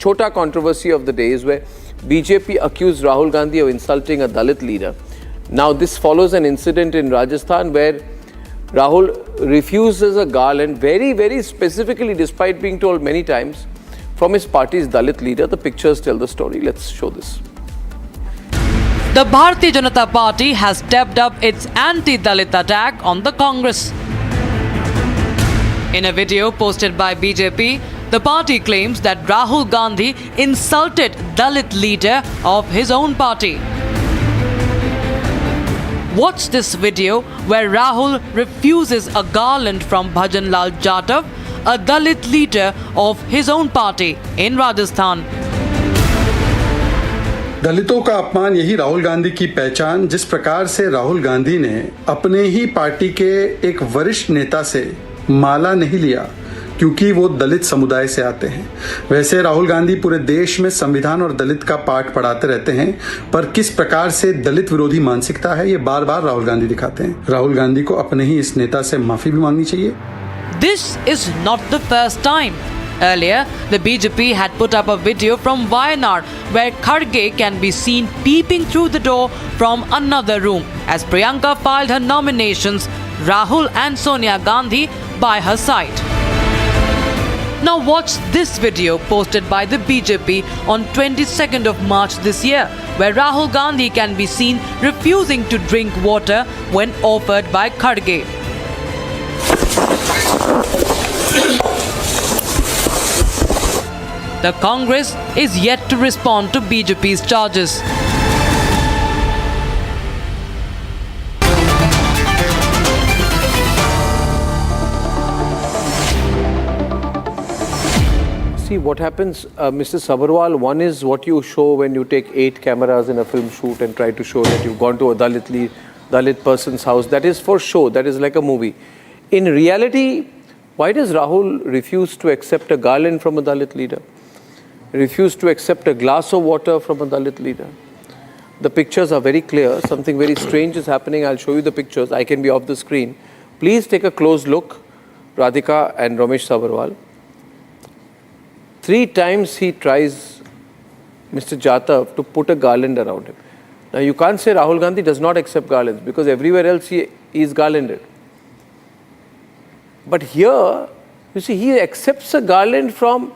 Chota controversy of the day is where BJP accused Rahul Gandhi of insulting a Dalit leader. Now this follows an incident in Rajasthan where Rahul refuses a garland very specifically, despite being told many times, from his party's Dalit leader. The pictures tell the story. Let's show this. The Bharatiya Janata Party has stepped up its anti-Dalit attack on the Congress. In a video posted by BJP, the party claims that Rahul Gandhi insulted Dalit leader of his own party. Watch this video where Rahul refuses a garland from Bhajan Lal Jadhav, a Dalit leader of his own party in Rajasthan. दलितों का अपमान यही राहुल गांधी की पहचान। जिस प्रकार से राहुल गांधी ने अपने ही पार्टी के एक वरिष्ठ नेता से माला नहीं लिया क्योंकि वो दलित समुदाय से आते हैं, वैसे राहुल गांधी पूरे देश में संविधान और दलित का पाठ पढ़ाते रहते हैं। पर किस प्रकार से दलित विरोधी मानसिकता है, ये बार बार राहुल गांधी दिखाते हैं। राहुल गांधी को अपने ही इस नेता से माफी भी मांगनी चाहिए। This is not the first time. Earlier, the BJP had put up a video from Wayanad where Kharge can be seen peeping through the door from another room as Priyanka filed her nominations, Rahul and Sonia Gandhi by her side. Now watch this video posted by the BJP on 22nd of March this year, where Rahul Gandhi can be seen refusing to drink water when offered by Kharge. The Congress is yet to respond to BJP's charges. See what happens, Mr. Sabharwal. One is what you show when you take 8 cameras in a film shoot and try to show that you've gone to a Dalit person's house. That is for show. That is like a movie. In reality, why does Rahul refuse to accept a garland from a Dalit leader? Refuse to accept a glass of water from a Dalit leader? The pictures are very clear. Something very strange is happening. I'll show you the pictures. I can be off the screen. Please take a close look, Radhika and Ramesh Sabharwal. 3 times he tries, Mr. Jadhav, to put a garland around him. Now you can't say Rahul Gandhi does not accept garlands because everywhere else he is garlanded. But here, you see, he accepts a garland from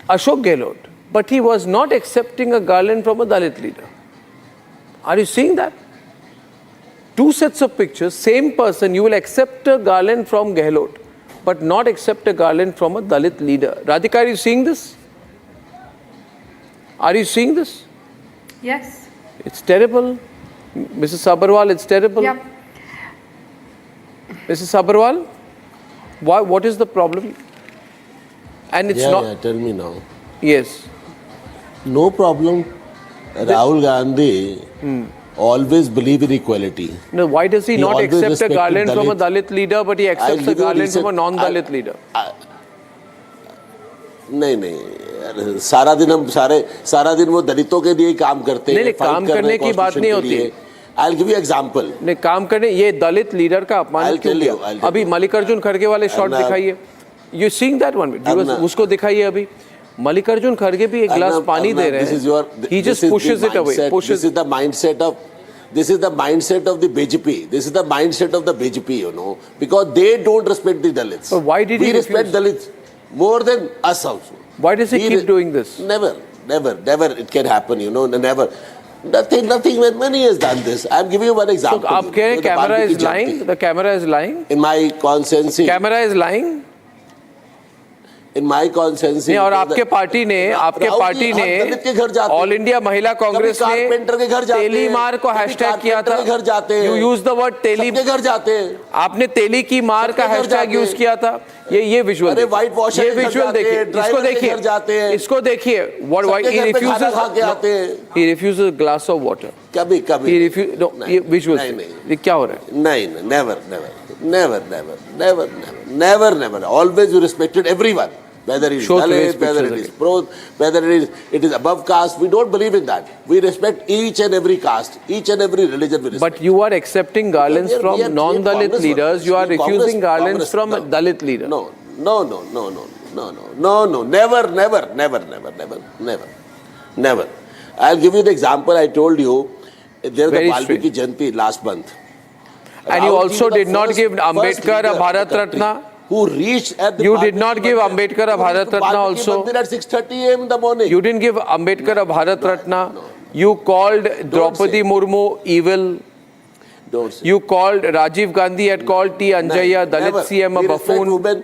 Ashok Gehlot, but he was not accepting a garland from a Dalit leader. Are you seeing that? 2 sets of pictures, same person, you will accept a garland from Gehlot, but not accept a garland from a Dalit leader. Radhika, are you seeing this? Are you seeing this? Yes. It's terrible. Mrs. Sabharwal, it's terrible. Yep. Mrs. Sabharwal, what is the problem? And it's not. Yeah, tell me now. Yes. No problem. Rahul Gandhi always believe in equality. No, why does he not always accept a respected garland from a Dalit. Dalit leader, but he accepts a garland from a non-Dalit leader? नहीं सारा दिन वो दलितों के लिए काम करते हैं। नहीं, काम करने की बात नहीं होती है। I'll give you example. नहीं, काम करने, ये दलित लीडर का अपमान क्यों किया? अभी मल्लिकार्जुन खड़गे वाले शॉट दिखाइए। You seeing that one? उसको दिखाइए अभी। मल्लिकार्जुन खड़गे भी एक गिलास पानी दे रहे हैं। He just pushes it away. This is the mindset of the BJP. This is the mindset of the BJP, you know, because they don't respect the Dalits. But why did he refuse? We respect Dalits more than us also. Why does he keep doing this? Never. It can happen, you know, never. Nothing. Many has done this. I'm giving you one example. So, आप कह रहे हैं camera is lying? The camera is lying? In my conscience. Camera is lying? In my conscience. नहीं, और आपके party ने all India महिला कांग्रेस ने तेली मार को हैशटैग किया था। यू यूज द वर्ड तेली। घर जाते हैं। आपने तेली की मार का हैशटैग यूज किया था। ये विजुअल, ये विजुअल देखिए, इसको देखिए। What he refuses a glass of water. कभी he refuses, no, ये विजुअल ये क्या हो रहा है? नहीं, never. Always you respected everyone. Whether it is Dalit, whether it is Pro, whether it is above caste, we don't believe in that. We respect each and every caste, each and every religion we respect. But you are accepting garlands from non-Dalit leaders, you are refusing garlands from a Dalit leader. No. no, no, no, no, no, no, no, no, never, never, never, never, never, never, never. I'll give you the example I told you. There was the Very Valmiki Jayanti last month. And you Rahul also ji was did the not first- give first Ambedkar leader a of Bharat the country Ratna. Who reached at the You did Valmiki not give Mandir. Ambedkar a Who Bharat reached the Ratna Valmiki also. Mandir at 6:30 a.m. in the morning. You didn't give Ambedkar a Bharat Ratna. You called Draupadi say. Murmu evil. Don't say. You called Rajiv Gandhi had called T. Anjaya, Dalit Never. CM, a We respect buffoon. women.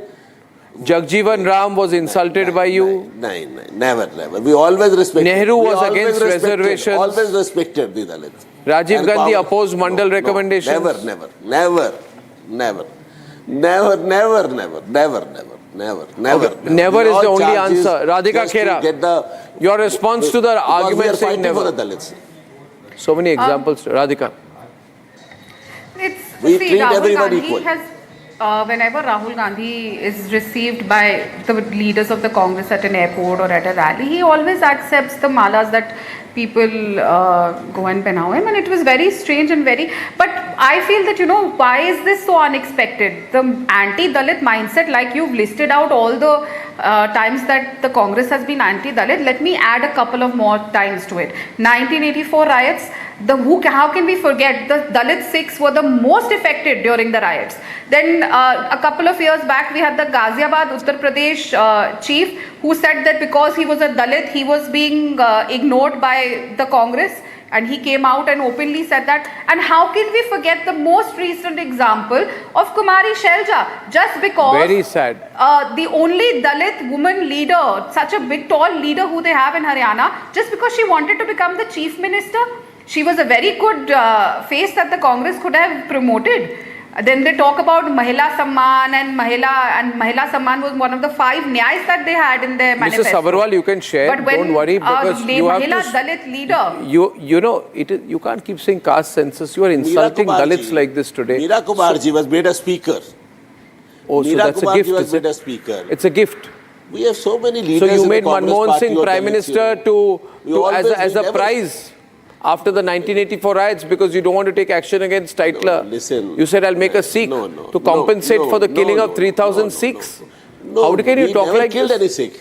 Jagjeevan Ram was insulted by you. No, never, never. We always respected. Nehru We was always against respected, reservations. Always respected the Dalits. Rajiv And Gandhi power- opposed Mandal recommendations. Never, never, never, never, never, never, never, never, never, never, never. Okay, never is All the only charges answer. Radhika just to Khera, get the- your response to the because argument we are saying fighting for never. the Dalits. So many examples. Radhika. We See, treat Rahul everyone Gandhi equal. has, whenever Rahul Gandhi is received by the leaders of the Congress at an airport or at a rally, he always accepts the malas that people go and penaw him, and it was very strange and very. But I feel that, why is this so unexpected? The anti-Dalit mindset, like you've listed out all the times that the Congress has been anti-Dalit. Let me add a couple of more times to it. 1984 riots. How can we forget? The Dalit Sikhs were the most affected during the riots. Then a couple of years back, we had the Ghaziabad, Uttar Pradesh chief who said that because he was a Dalit, he was being ignored by the Congress, and he came out and openly said that. And how can we forget the most recent example of Kumari Shelja? Just because Very sad. the only Dalit woman leader, such a big tall leader who they have in Haryana, just because she wanted to become the chief minister. She was a very good face that the Congress could have promoted. Then they talk about Mahila Samman, and Mahila Samman was one of the 5 nyais that they had in their Mr. manifesto. Sabharwal, you can share. But when Don't worry, because you have Mahila to. Dalit leader, You can't keep saying caste census. You are insulting Kumar Dalits ji- like this today. Meera Kumarji was made a speaker. Oh, so Meera that's a Kumarji gift. was Is made a it? speaker. It's a gift. We have so many So leaders. you in made the Congress Manmohan party Singh of Prime Dalits, Minister We always- as we a never- prize after the 1984 riots because you don't want to take action against Titler. listen. You said I'll make a Sikh No, to compensate for the killing of 3,000 Sikhs. How can you talk we never like killed this? any Sikh.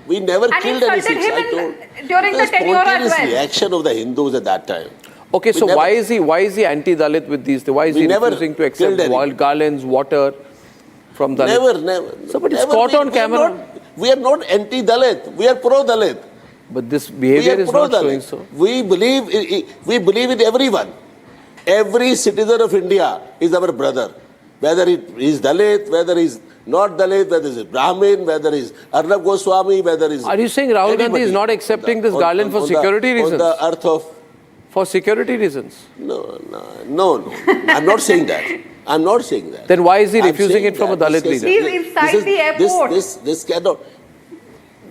We never and killed any insulted Sikhs. him I told. during the tenure as Spontaneous well. reaction of the Hindus at that time. Okay, We so never- why is he anti-Dalit with these? Why is We he never refusing to killed accept any. wild garlands, water from Dalits? Never. So, but it's never. caught on We are camera. We are not anti-Dalit. We are pro-Dalit. But this We behavior are is not pro-Dalit. showing so. We believe in everyone. Every citizen of India is our brother. Whether he is Dalit, whether he is not Dalit, whether he is Brahmin, whether he is Arnab Goswami, whether he is. Are you saying Rahul Gandhi is anybody not accepting on the- this garland for on security the, reasons? On the earth of. For security reasons. No. I'm not saying that. I'm not saying that. Then why is he I'm refusing saying it from a that Dalit this is- leader? He's inside this is- the airport. This cannot.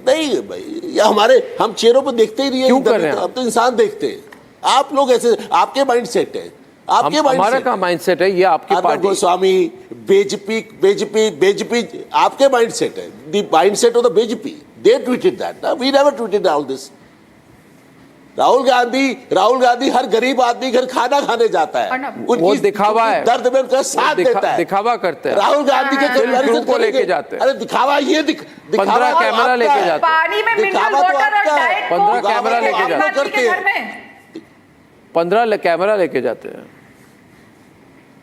नहीं भाई ये हमारे हम चेहरों पर देखते ही नहीं है क्यों इधर कर रहे हैं तो, आप? अब तो इंसान देखते हैं आप लोग ऐसे आपके माइंड सेट है आपके हमारा माइंड क्या माइंडसेट है ये आपकी अर्नब पार्टी गोस्वामी बीजेपी आपके माइंड सेट है the mindset of the BJP they tweeted that we never tweeted all this Rahul Gandhi हर गरीब आदमी घर खाना खाने जाता है अर्नब, उनकी- वो दिखावा है। उनकी दर्द में उनका साथ देता है दिखावा करते हैं राहुल गांधी के फिल्म comparison क्रू को करेंगे। लेके जाते हैं। अरे दिखावा ये 15 तो कैमरा आपका लेके है। जाते हैं। पानी में मिनरल दिखावा तो वाटर और आपका है। डाइट 15 कोक कैमरा लेके आम जाते आदमी हैं। के घर में 15 कैमरा लेके जाते हैं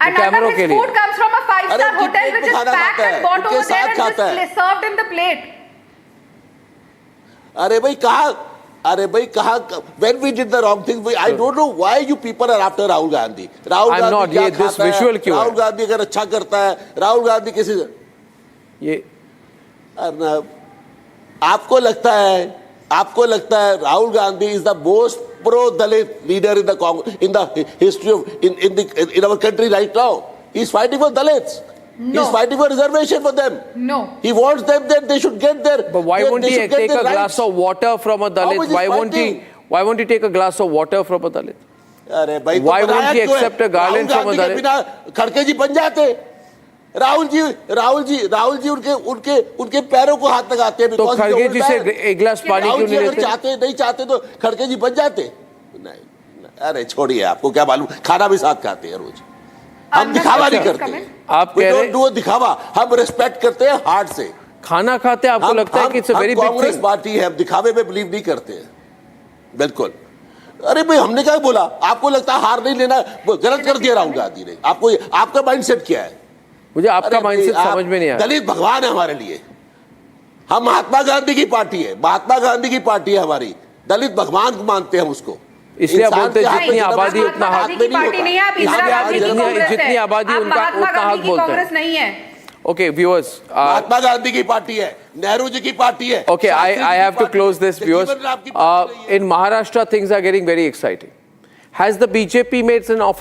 And कैमरों none of के his लिए। food comes from a 5-star अरे उनकी hotel प्लेट which में is खाना packed खाता है, and bought उनके over there साथ and खाता है। just served in the plate. अरे भाई कहा when we did the wrong thing I don't know why you people are after Rahul Gandhi I'm not, क्या ये this खाता है visual क्यों है? राहुल गांधी अगर अच्छा करता है राहुल गांधी किसी ये अर्नब आपको लगता है Rahul Gandhi is the most pro Dalit leader in the history of in our country right now he's fighting for Dalits No. he's fighting for reservation for them No. he wants them that they should get their But why won't he take a glass of water from a is Dalit? he fighting? Why won't he take a glass of water from a Dalit? अरे भाई Why तो won't बनाया he क्यों है? accept a garland Rahul from a Gandhi के Dalit? बिना खड़के जी बन जाते राहुल जी उनके पैरों को हाथ लगाते हैं तो because खड़गे he's जी old से man. एक गिलास पानी राहुल क्यों जी नहीं अगर लेते? नहीं चाहते तो खड़के जी बन जाते नहीं अरे छोड़िए आपको क्या मालूम खाना भी साथ खाते हैं रोज हम दिखावा नहीं Comment? करते। आप We कह don't रहे do a दिखावा, हम रिस्पेक्ट करते हैं हार्ट से। खाना खाते आपको लगता है कि it's a very big Congress thing? Party है, हम दिखावे में बिलीव नहीं करते हैं, बिल्कुल। अरे भाई हमने क्या बोला? आपको लगता है हार नहीं लेना, वो गलत कर दिया राहुल गांधी ने। आपको आपका माइंडसेट क्या है? मुझे आपका अरे माइंडसेट आप समझ में नहीं आया। दलित भगवान है हमारे लिए। हम महात्मा गांधी की पार्टी है, महात्मा गांधी की पार्टी है हमारी। दलित भगवान को मानते हैं हम उसको। इसलिए आप इंसान बोलते हैं के हाथ जितनी में जन्म आबादी है, उतना हाथ हक में की नहीं पार्टी होता। नहीं है, आप इंदिरा इसलिए आप गांधी की जितनी- कांग्रेस जितनी है। आबादी आप उनका महात्मा उतना गांधी हक की बोलते हैं। कांग्रेस नहीं है। Okay, viewers. महात्मा गांधी की पार्टी है, नेहरू जी की पार्टी है। Okay, शास्त्री जी I की have to पार्टी close है, this, viewers. जगजीवन राम की पार्टी नहीं है। In Maharashtra, things are getting very exciting. Has the BJP made an offer